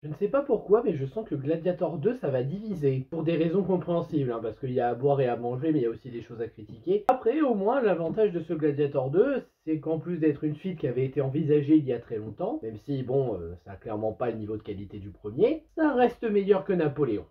Je ne sais pas pourquoi, mais je sens que Gladiator 2, ça va diviser. Pour des raisons compréhensibles, hein, parce qu'il y a à boire et à manger, mais il y a aussi des choses à critiquer. Après, au moins, l'avantage de ce Gladiator 2, c'est qu'en plus d'être une suite qui avait été envisagée il y a très longtemps, même si, bon, ça a clairement pas le niveau de qualité du premier, ça reste meilleur que Napoléon.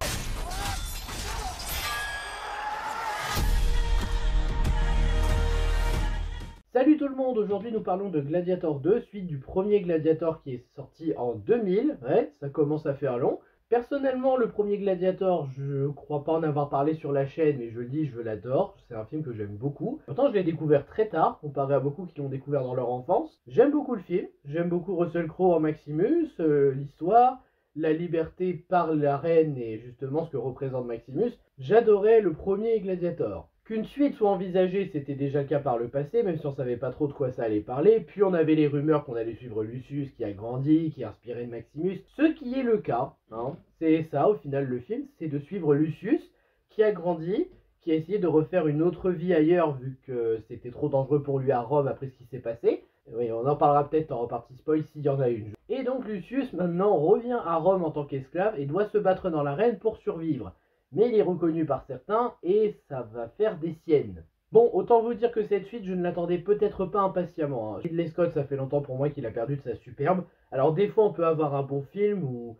Salut tout le monde, aujourd'hui nous parlons de Gladiator 2, suite du premier Gladiator qui est sorti en 2000. Ouais, ça commence à faire long. Personnellement, le premier Gladiator, je crois pas en avoir parlé sur la chaîne, mais je le dis, je l'adore. C'est un film que j'aime beaucoup. Pourtant, je l'ai découvert très tard, comparé à beaucoup qui l'ont découvert dans leur enfance. J'aime beaucoup le film, j'aime beaucoup Russell Crowe en Maximus, l'histoire, la liberté par la reine et justement ce que représente Maximus. J'adorais le premier Gladiator. Qu'une suite soit envisagée, c'était déjà le cas par le passé, même si on savait pas trop de quoi ça allait parler. Puis on avait les rumeurs qu'on allait suivre Lucius qui a grandi, qui a inspiré de Maximus. Ce qui est le cas, hein. C'est ça au final le film, c'est de suivre Lucius qui a grandi, qui a essayé de refaire une autre vie ailleurs vu que c'était trop dangereux pour lui à Rome après ce qui s'est passé. Oui, on en parlera peut-être en partie spoil s'il y en a une. Et donc Lucius maintenant revient à Rome en tant qu'esclave et doit se battre dans l'arène pour survivre. Mais il est reconnu par certains et ça va faire des siennes. Bon, autant vous dire que cette suite, je ne l'attendais peut-être pas impatiemment, hein. Ridley Scott, ça fait longtemps pour moi qu'il a perdu de sa superbe. Alors des fois, on peut avoir un bon film ou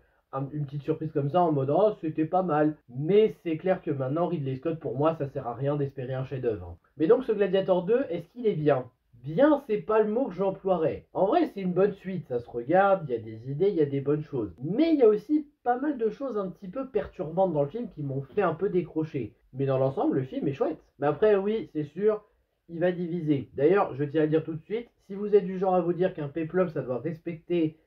une petite surprise comme ça en mode « Oh, c'était pas mal ». Mais c'est clair que maintenant, Ridley Scott, pour moi, ça sert à rien d'espérer un chef-d'œuvre. Mais donc, ce Gladiator 2, est-ce qu'il est bien ? Bien, c'est pas le mot que j'emploierais. En vrai, c'est une bonne suite, ça se regarde, il y a des idées, il y a des bonnes choses. Mais il y a aussi pas mal de choses un petit peu perturbantes dans le film qui m'ont fait un peu décrocher. Mais dans l'ensemble, le film est chouette. Mais après, oui, c'est sûr, il va diviser. D'ailleurs, je tiens à le dire tout de suite, si vous êtes du genre à vous dire qu'un péplum, ça doit respecter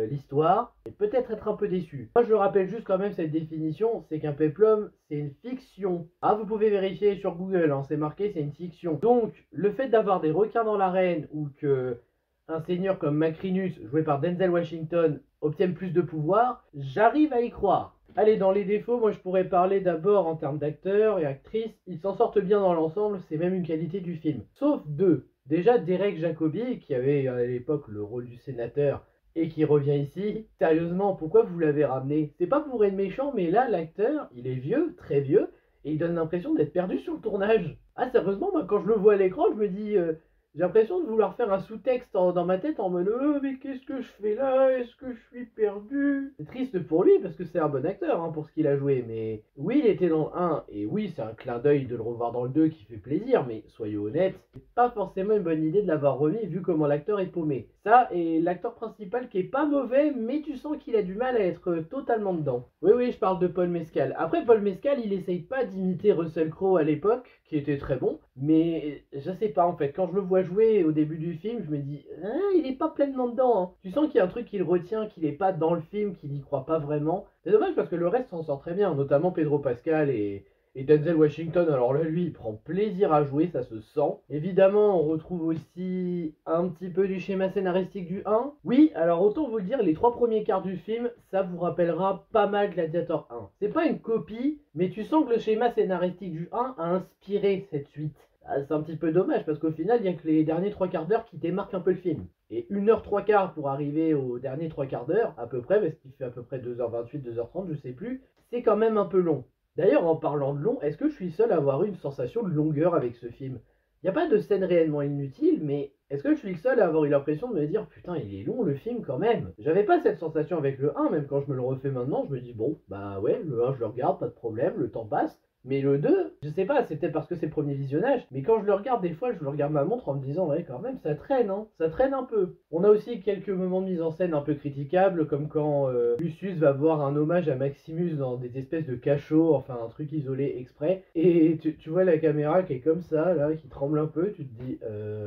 l'histoire, et peut-être être un peu déçu. Moi je rappelle juste quand même cette définition, c'est qu'un péplum c'est une fiction. Ah, vous pouvez vérifier sur Google, hein, c'est marqué, c'est une fiction. Donc le fait d'avoir des requins dans l'arène ou que un seigneur comme Macrinus, joué par Denzel Washington, obtienne plus de pouvoir, j'arrive à y croire. Allez, dans les défauts, moi je pourrais parler d'abord en termes d'acteurs et actrices. Ils s'en sortent bien dans l'ensemble, c'est même une qualité du film. Sauf deux. Déjà Derek Jacobi, qui avait à l'époque le rôle du sénateur, et qui revient ici. Sérieusement, pourquoi vous l'avez ramené? C'est pas pour être méchant, mais là, l'acteur, il est vieux, très vieux, et il donne l'impression d'être perdu sur le tournage. Ah, sérieusement, moi, quand je le vois à l'écran, je me dis... j'ai l'impression de vouloir faire un sous-texte dans ma tête en mode mais qu'est-ce que je fais là? Est-ce que je suis perdu? C'est triste pour lui parce que c'est un bon acteur hein, pour ce qu'il a joué. Mais oui, il était dans le 1 et oui, c'est un clin d'œil de le revoir dans le 2 qui fait plaisir. Mais soyons honnêtes, c'est pas forcément une bonne idée de l'avoir remis vu comment l'acteur est paumé. Ça, et l'acteur principal qui est pas mauvais, mais tu sens qu'il a du mal à être totalement dedans. Oui, je parle de Paul Mescal. Après, Paul Mescal, il essaye pas d'imiter Russell Crowe à l'époque, qui était très bon. Mais je sais pas en fait, quand je le vois jouer au début du film, je me dis il est pas pleinement dedans, hein. Tu sens qu'il y a un truc qui le retient, qu'il est pas dans le film, qu'il y croit pas vraiment. C'est dommage parce que le reste s'en sort très bien, notamment Pedro Pascal et Denzel Washington. Alors là, lui, il prend plaisir à jouer, ça se sent. Évidemment, on retrouve aussi un petit peu du schéma scénaristique du 1. Oui, alors autant vous le dire, les 3 premiers quarts du film, ça vous rappellera pas mal Gladiator 1. C'est pas une copie, mais tu sens que le schéma scénaristique du 1 a inspiré cette suite. C'est un petit peu dommage parce qu'au final, il n'y a que les derniers 3 quarts d'heure qui démarquent un peu le film. Et 1h03 pour arriver aux derniers 3 quarts d'heure, à peu près, parce qu'il fait à peu près 2h28, 2h30, je sais plus, c'est quand même un peu long. D'ailleurs, en parlant de long, est-ce que je suis seul à avoir eu une sensation de longueur avec ce film? Il n'y a pas de scène réellement inutile, mais est-ce que je suis le seul à avoir eu l'impression de me dire putain, il est long le film quand même? J'avais pas cette sensation avec le 1, même quand je me le refais maintenant, je me dis bon, bah ouais, le 1 je le regarde, pas de problème, le temps passe. Mais le 2, je sais pas, c'est peut-être parce que c'est le premier visionnage, mais quand je le regarde, des fois, je le regarde ma montre en me disant, ouais, quand même, ça traîne, hein, ça traîne un peu. On a aussi quelques moments de mise en scène un peu critiquables, comme quand Lucius va voir un hommage à Maximus dans des espèces de cachots, enfin, un truc isolé exprès, et tu vois la caméra qui est comme ça, là, qui tremble un peu, tu te dis,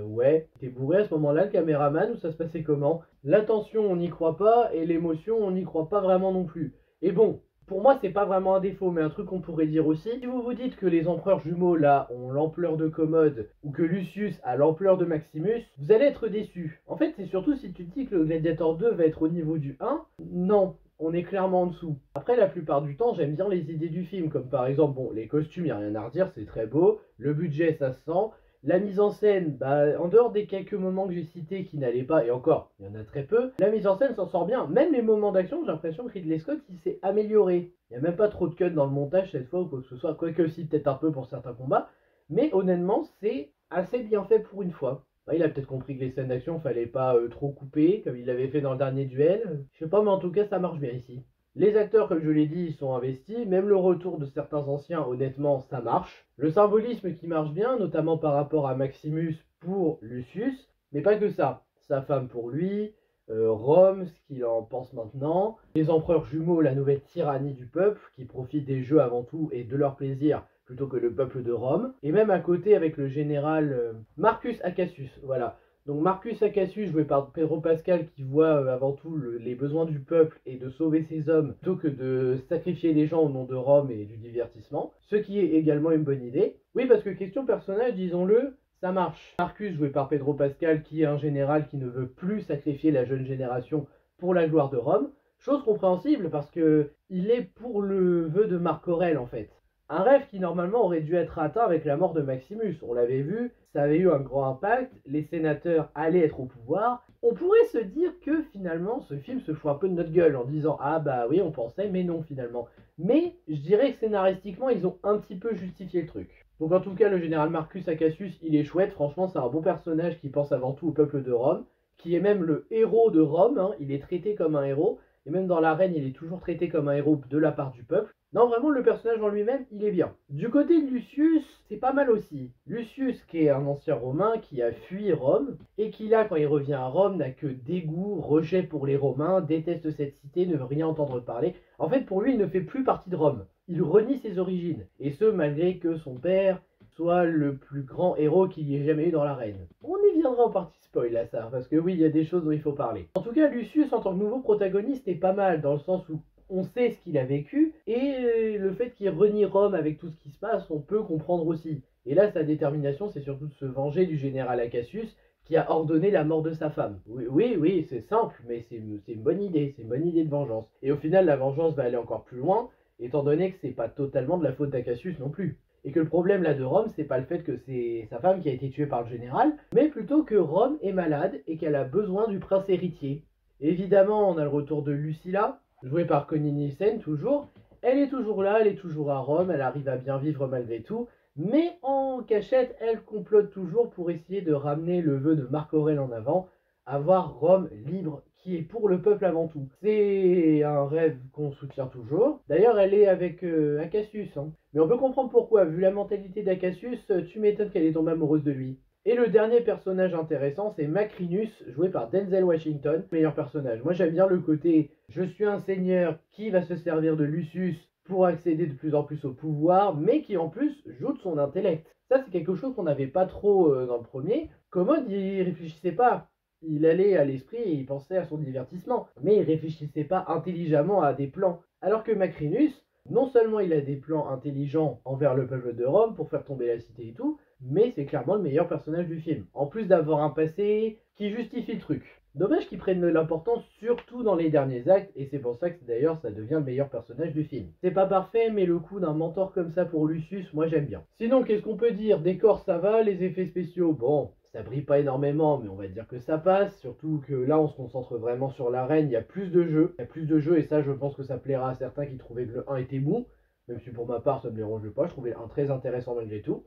ouais, t'es bourré à ce moment-là, le caméraman, ou ça se passait comment? L'attention, on n'y croit pas, et l'émotion, on n'y croit pas vraiment non plus. Et bon, pour moi, c'est pas vraiment un défaut, mais un truc qu'on pourrait dire aussi. Si vous vous dites que les empereurs jumeaux, là, ont l'ampleur de Commode, ou que Lucius a l'ampleur de Maximus, vous allez être déçus. En fait, c'est surtout si tu te dis que le Gladiator 2 va être au niveau du 1, non, on est clairement en dessous. Après, la plupart du temps, j'aime bien les idées du film, comme par exemple, bon, les costumes, y a rien à redire, c'est très beau, le budget, ça se sent, La mise en scène, en dehors des quelques moments que j'ai cités qui n'allaient pas, et encore, il y en a très peu, la mise en scène s'en sort bien. Même les moments d'action, j'ai l'impression que Ridley Scott, il s'est amélioré. Il n'y a même pas trop de cuts dans le montage cette fois, ou quoi que ce soit, quoique aussi peut-être un peu pour certains combats. Mais honnêtement, c'est assez bien fait pour une fois. Il a peut-être compris que les scènes d'action, fallait pas trop couper, comme il l'avait fait dans le dernier duel. Je sais pas, mais en tout cas, ça marche bien ici. Les acteurs, comme je l'ai dit, ils sont investis. Même le retour de certains anciens, honnêtement, ça marche. Le symbolisme qui marche bien, notamment par rapport à Maximus pour Lucius, mais pas que ça. Sa femme pour lui, Rome, ce qu'il en pense maintenant, les empereurs jumeaux, la nouvelle tyrannie du peuple, qui profite des jeux avant tout et de leur plaisir plutôt que le peuple de Rome, et même à côté avec le général Marcus Acacius, voilà. Donc Marcus Acacius, joué par Pedro Pascal, qui voit avant tout les besoins du peuple et de sauver ses hommes, plutôt que de sacrifier les gens au nom de Rome et du divertissement, ce qui est également une bonne idée. Oui, parce que question personnage, disons-le, ça marche. Marcus, joué par Pedro Pascal, qui est un général qui ne veut plus sacrifier la jeune génération pour la gloire de Rome, chose compréhensible parce que il est pour le vœu de Marc Aurèle en fait. Un rêve qui normalement aurait dû être atteint avec la mort de Maximus. On l'avait vu, ça avait eu un grand impact, les sénateurs allaient être au pouvoir. On pourrait se dire que finalement ce film se fout un peu de notre gueule en disant ah bah oui on pensait mais non finalement. Mais je dirais que scénaristiquement ils ont un petit peu justifié le truc. Donc en tout cas le général Marcus Acacius il est chouette, franchement c'est un bon personnage qui pense avant tout au peuple de Rome, qui est même le héros de Rome, hein. Il est traité comme un héros. Et même dans l'arène, il est toujours traité comme un héros de la part du peuple. Non, vraiment, le personnage en lui-même, il est bien. Du côté de Lucius, c'est pas mal aussi. Lucius, qui est un ancien Romain, qui a fui Rome, et qui là, quand il revient à Rome, n'a que dégoût, rejet pour les Romains, déteste cette cité, ne veut rien entendre parler. En fait, pour lui, il ne fait plus partie de Rome. Il renie ses origines. Et ce, malgré que son père soit le plus grand héros qu'il y ait jamais eu dans l'arène. On y viendra en partie spoil à ça, parce que oui, il y a des choses dont il faut parler. En tout cas, Lucius, en tant que nouveau protagoniste, est pas mal, dans le sens où on sait ce qu'il a vécu, et le fait qu'il renie Rome avec tout ce qui se passe, on peut comprendre aussi. Et là, sa détermination, c'est surtout de se venger du général Acacius, qui a ordonné la mort de sa femme. Oui, c'est simple, mais c'est une bonne idée, c'est une bonne idée de vengeance. Et au final, la vengeance va aller encore plus loin, étant donné que c'est pas totalement de la faute d'Acacius non plus. Et que le problème là de Rome, c'est pas le fait que c'est sa femme qui a été tuée par le général, mais plutôt que Rome est malade et qu'elle a besoin du prince héritier. Évidemment, on a le retour de Lucilla, jouée par Connie Nielsen toujours. Elle est toujours là, elle est toujours à Rome, elle arrive à bien vivre malgré tout, mais en cachette, elle complote toujours pour essayer de ramener le vœu de Marc Aurèle en avant, avoir Rome libre, qui est pour le peuple avant tout. C'est un rêve qu'on soutient toujours. D'ailleurs, elle est avec Acacius, hein. Mais on peut comprendre pourquoi, vu la mentalité d'Acacius, tu m'étonnes qu'elle est tombée amoureuse de lui. Et le dernier personnage intéressant, c'est Macrinus, joué par Denzel Washington, meilleur personnage. Moi j'aime bien le côté, je suis un seigneur qui va se servir de Lucius pour accéder de plus en plus au pouvoir, mais qui en plus joue de son intellect. Ça c'est quelque chose qu'on n'avait pas trop dans le premier. Commode, il réfléchissait pas. Il allait à l'esprit et il pensait à son divertissement, mais il réfléchissait pas intelligemment à des plans. Alors que Macrinus, non seulement il a des plans intelligents envers le peuple de Rome pour faire tomber la cité et tout, mais c'est clairement le meilleur personnage du film. En plus d'avoir un passé qui justifie le truc. Dommage qu'il prenne de l'importance surtout dans les derniers actes, et c'est pour ça que d'ailleurs ça devient le meilleur personnage du film. C'est pas parfait, mais le coup d'un mentor comme ça pour Lucius, moi j'aime bien. Sinon, qu'est-ce qu'on peut dire? Décor ça va, les effets spéciaux, bon, ça brille pas énormément, mais on va dire que ça passe, surtout que là on se concentre vraiment sur l'arène, il y a plus de jeux, et ça je pense que ça plaira à certains qui trouvaient que le 1 était mou, même si pour ma part ça me dérange pas, je trouvais le 1 très intéressant malgré tout.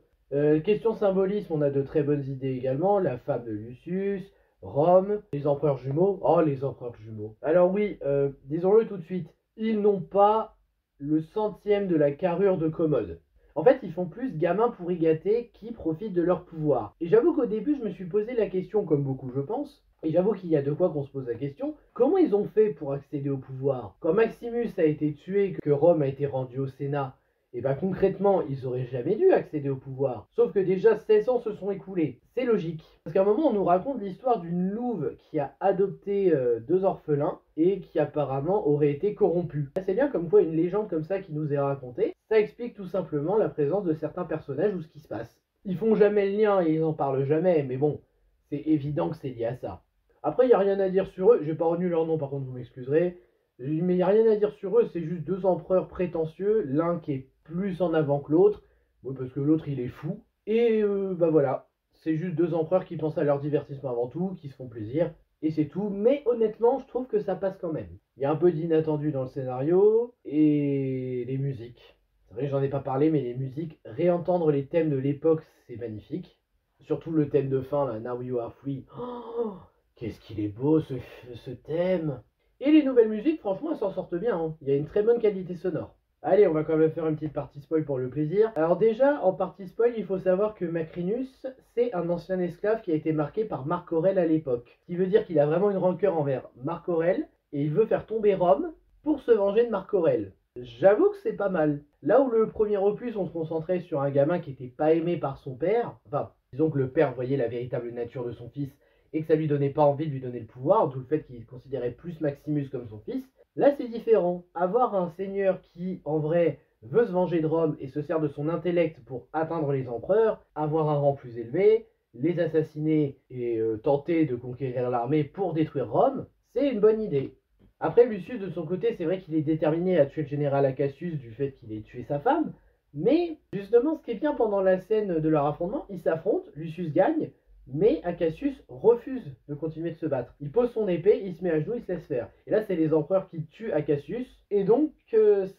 Question symbolisme, on a de très bonnes idées également, la femme de Lucius, Rome, les empereurs jumeaux, oh les empereurs jumeaux. Alors oui, disons-le tout de suite, ils n'ont pas le centième de la carrure de Commode. En fait, ils font plus gamins pourri gâtés qui profitent de leur pouvoir. Et j'avoue qu'au début, je me suis posé la question, comme beaucoup je pense, et j'avoue qu'il y a de quoi qu'on se pose la question, comment ils ont fait pour accéder au pouvoir? Quand Maximus a été tué, que Rome a été rendu au Sénat, et bien concrètement, ils auraient jamais dû accéder au pouvoir. Sauf que déjà 16 ans se sont écoulés. C'est logique. Parce qu'à un moment, on nous raconte l'histoire d'une louve qui a adopté deux orphelins et qui apparemment aurait été corrompue. C'est bien comme quoi une légende comme ça qui nous est racontée, ça explique tout simplement la présence de certains personnages ou ce qui se passe. Ils font jamais le lien et ils en parlent jamais, mais bon, c'est évident que c'est lié à ça. Après, il n'y a rien à dire sur eux. J'ai pas retenu leur nom, par contre, vous m'excuserez. Mais il n'y a rien à dire sur eux, c'est juste deux empereurs prétentieux, l'un qui est plus en avant que l'autre, bon, parce que l'autre il est fou, et bah voilà, c'est juste deux empereurs qui pensent à leur divertissement avant tout, qui se font plaisir, et c'est tout. Mais honnêtement, je trouve que ça passe quand même. Il y a un peu d'inattendu dans le scénario, et les musiques. C'est vrai que j'en ai pas parlé, mais les musiques, réentendre les thèmes de l'époque, c'est magnifique. Surtout le thème de fin, là, Now You Are Free. Oh, qu'est-ce qu'il est beau ce thème. Et les nouvelles musiques, franchement, elles s'en sortent bien, hein. Il y a une très bonne qualité sonore. Allez, on va quand même faire une petite partie spoil pour le plaisir. Alors déjà, en partie spoil, il faut savoir que Macrinus, c'est un ancien esclave qui a été marqué par Marc Aurèle à l'époque. Ce qui veut dire qu'il a vraiment une rancœur envers Marc Aurèle, et il veut faire tomber Rome pour se venger de Marc Aurèle. J'avoue que c'est pas mal. Là où le premier opus, on se concentrait sur un gamin qui était pas aimé par son père, enfin, disons que le père voyait la véritable nature de son fils, et que ça lui donnait pas envie de lui donner le pouvoir, d'où le fait qu'il considérait plus Maximus comme son fils. Là, c'est différent. Avoir un seigneur qui, en vrai, veut se venger de Rome et se sert de son intellect pour atteindre les empereurs, avoir un rang plus élevé, les assassiner et tenter de conquérir l'armée pour détruire Rome, c'est une bonne idée. Après, Lucius, de son côté, c'est vrai qu'il est déterminé à tuer le général Accasus du fait qu'il ait tué sa femme, mais justement, ce qui est bien pendant la scène de leur affrontement, ils s'affrontent, Lucius gagne, mais Accasus refuse de continuer de se battre. Il pose son épée, il se met à genoux, il se laisse faire. Et là, c'est les empereurs qui tuent Accasus. Et donc,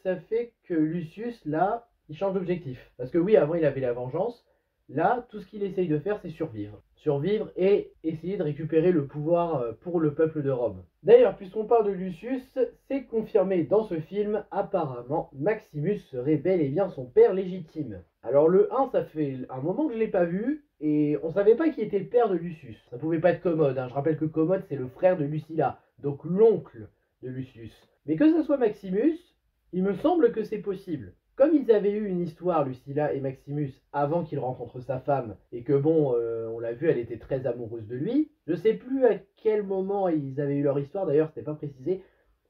ça fait que Lucius, là, il change d'objectif. Parce que oui, avant, il avait la vengeance. Là, tout ce qu'il essaye de faire, c'est survivre. Survivre et essayer de récupérer le pouvoir pour le peuple de Rome. D'ailleurs, puisqu'on parle de Lucius, c'est confirmé dans ce film, apparemment, Maximus serait bel et bien son père légitime. Alors le 1, ça fait un moment que je ne l'ai pas vu, et on savait pas qui était le père de Lucius. Ça pouvait pas être Commode, hein. Je rappelle que Commode, c'est le frère de Lucilla, donc l'oncle de Lucius. Mais que ce soit Maximus, il me semble que c'est possible. Comme ils avaient eu une histoire, Lucilla et Maximus, avant qu'il rencontre sa femme, et que bon, on l'a vu, elle était très amoureuse de lui, je sais plus à quel moment ils avaient eu leur histoire, d'ailleurs, c'était pas précisé,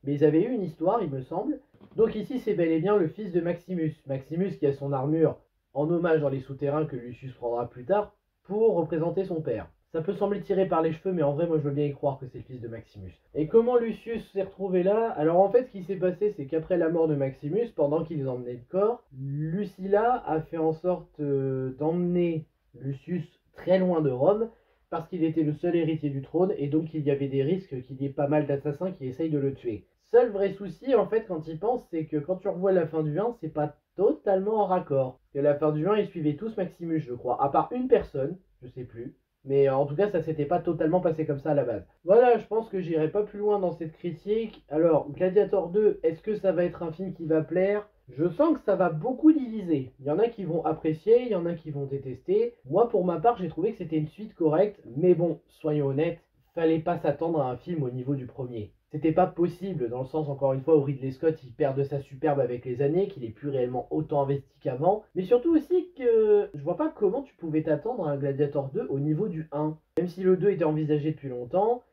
mais ils avaient eu une histoire, il me semble. Donc ici, c'est bel et bien le fils de Maximus. Maximus qui a son armure en hommage dans les souterrains que Lucius prendra plus tard pour représenter son père. Ça peut sembler tiré par les cheveux, mais en vrai, moi, je veux bien y croire que c'est le fils de Maximus. Et comment Lucius s'est retrouvé là? Alors, en fait, ce qui s'est passé, c'est qu'après la mort de Maximus, pendant qu'ils emmenaient le corps, Lucilla a fait en sorte d'emmener Lucius très loin de Rome, parce qu'il était le seul héritier du trône, et donc il y avait des risques qu'il y ait pas mal d'assassins qui essayent de le tuer. Seul vrai souci, en fait, quand il pense, c'est que quand tu revois la fin du 1, c'est pas totalement en raccord. Et à la fin du 1, ils suivaient tous Maximus, je crois, à part une personne, je sais plus. Mais en tout cas, ça s'était pas totalement passé comme ça à la base. Voilà, je pense que j'irai pas plus loin dans cette critique. Alors, Gladiator 2, est-ce que ça va être un film qui va plaire? Je sens que ça va beaucoup diviser. Il y en a qui vont apprécier, il y en a qui vont détester. Moi, pour ma part, j'ai trouvé que c'était une suite correcte. Mais bon, soyons honnêtes, fallait pas s'attendre à un film au niveau du premier. C'était pas possible, dans le sens, encore une fois, où Ridley Scott, il perd de sa superbe avec les années, qu'il est plus réellement autant investi qu'avant, mais surtout aussi que je vois pas comment tu pouvais t'attendre à un Gladiator 2 au niveau du 1. Même si le 2 était envisagé depuis longtemps,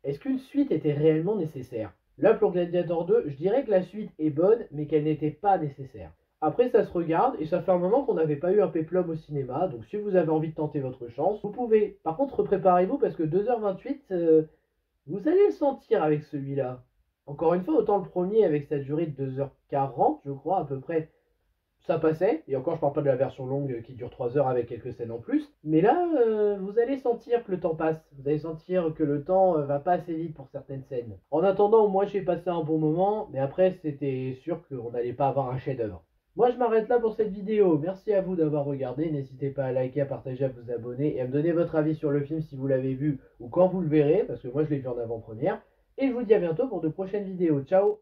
est-ce qu'une suite était réellement nécessaire? Là, pour Gladiator 2, je dirais que la suite est bonne, mais qu'elle n'était pas nécessaire. Après, ça se regarde, et ça fait un moment qu'on n'avait pas eu un péplum au cinéma, donc si vous avez envie de tenter votre chance, vous pouvez. Par contre, préparez-vous, parce que 2h28... vous allez le sentir avec celui-là. Encore une fois, autant le premier avec sa durée de 2h40, je crois, à peu près, ça passait. Et encore, je parle pas de la version longue qui dure 3 heures avec quelques scènes en plus. Mais là, vous allez sentir que le temps passe. Vous allez sentir que le temps va pas assez vite pour certaines scènes. En attendant, moi j'ai passé un bon moment, mais après, c'était sûr qu'on n'allait pas avoir un chef-d'œuvre. Moi, je m'arrête là pour cette vidéo. Merci à vous d'avoir regardé. N'hésitez pas à liker, à partager, à vous abonner et à me donner votre avis sur le film si vous l'avez vu ou quand vous le verrez, parce que moi, je l'ai vu en avant-première. Et je vous dis à bientôt pour de prochaines vidéos. Ciao!